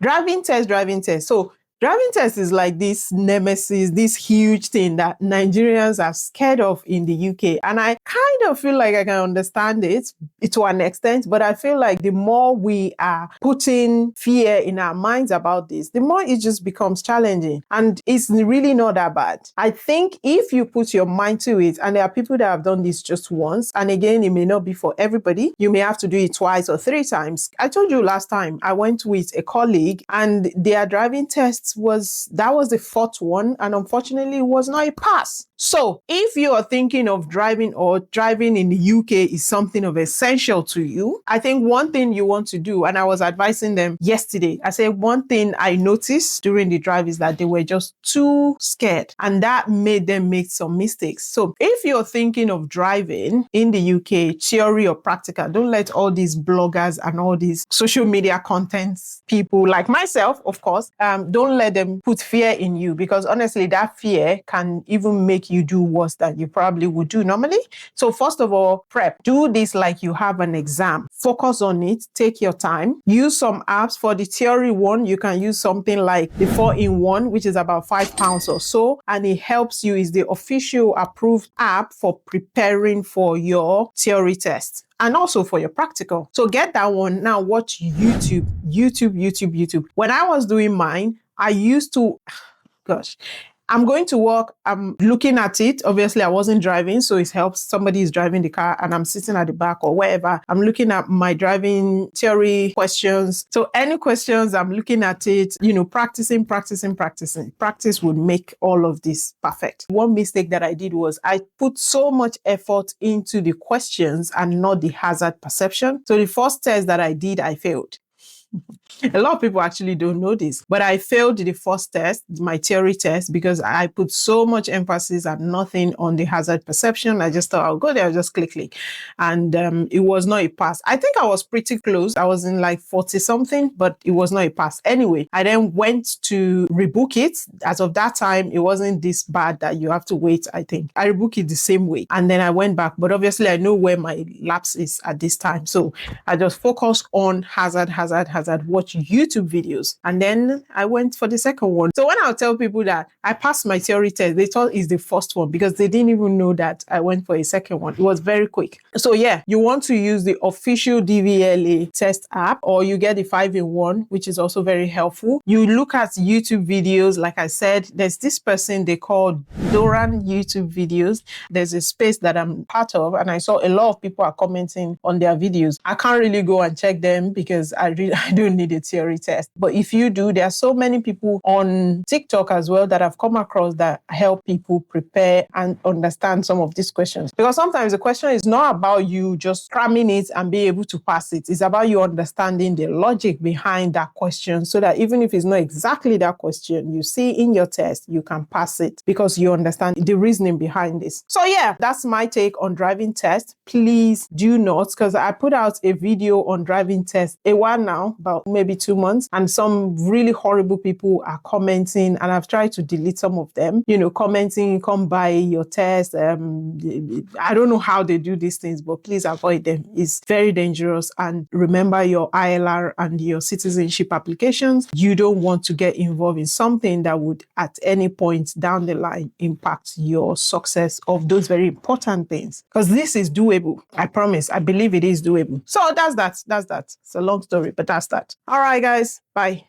Driving test. So driving test is like this nemesis, this huge thing that Nigerians are scared of in the UK. And I kind of feel like I can understand it to an extent, but I feel like the more we are putting fear in our minds about this, the more it just becomes challenging. And it's really not that bad. I think if you put your mind to it, and there are people that have done this just once, and again, it may not be for everybody. You may have to do it twice or 3 times. I told you last time I went with a colleague and their driving tests was the 4th one, and unfortunately it was not a pass. So if you are thinking of driving or driving in the UK is something of essential to you, I think one thing you want to do, and I was advising them yesterday, I said one thing I noticed during the drive is that they were just too scared, and that made them make some mistakes. So if you're thinking of driving in the UK, theory or practical, don't let all these bloggers and all these social media contents people like myself, of course, don't let them put fear in you, because honestly, that fear can even make you do worse than you probably would do normally. So first of all, prep. Do this like you have an exam. Focus on it. Take your time. Use some apps. For the theory one, you can use something like the 4-in-1, which is about £5 or so. And it helps you. Is the official approved app for preparing for your theory test and also for your practical. So get that one. Now watch YouTube. When I was doing mine, I used to, gosh, I'm going to work, I'm looking at it. Obviously, I wasn't driving, so it helps. Somebody is driving the car and I'm sitting at the back or wherever. I'm looking at my driving theory questions. So any questions, I'm looking at it, practicing. Practice would make all of this perfect. One mistake that I did was I put so much effort into the questions and not the hazard perception. So the first test that I did, I failed. A lot of people actually don't know this, but I failed the first test, my theory test, because I put so much emphasis and nothing on the hazard perception. I just thought I'll go there, I'll just click. And it was not a pass. I think I was pretty close. I was in like 40 something, but it was not a pass. Anyway, I then went to rebook it. As of that time, it wasn't this bad that you have to wait, I think. I rebooked it the same way. And then I went back, but obviously I know where my lapse is at this time. So I just focused on hazard, watch YouTube videos. And then I went for the second one. So when I'll tell people that I passed my theory test, they thought it's the first one because they didn't even know that I went for a second one. It was very quick. So yeah, you want to use the official DVLA test app, or you get the 5-in-1, which is also very helpful. You look at YouTube videos. Like I said, there's this person they call Doran YouTube videos. There's a space that I'm part of, and I saw a lot of people are commenting on their videos. I can't really go and check them because I don't need a theory test. But if you do, there are so many people on TikTok as well that I've come across that help people prepare and understand some of these questions. Because sometimes the question is not about you just cramming it and be able to pass it. It's about you understanding the logic behind that question, so that even if it's not exactly that question you see in your test, you can pass it because you understand the reasoning behind this. So yeah, that's my take on driving test. Please do not, because I put out a video on driving test a while now, about maybe 2 months, and some really horrible people are commenting, and I've tried to delete some of them, commenting, come by your test. I don't know how they do these things, but please avoid them. It's very dangerous. And remember your ILR and your citizenship applications. You don't want to get involved in something that would at any point down the line impact your success of those very important things, because this is doable. I promise. I believe it is doable. So that's that. It's a long story, but that's that. All right, guys. Bye.